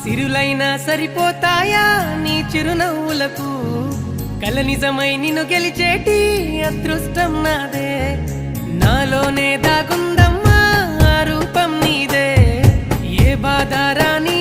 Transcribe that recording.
సిరులైనా సరిపోతాయా నీ చిరునవ్వులకు కల నిజమై నిన్ను గెలిచేటి అదృష్టం నాదే నాలోనే దాగుందమ్మా ఆ రూపం నీదే ఏ బాధ రాని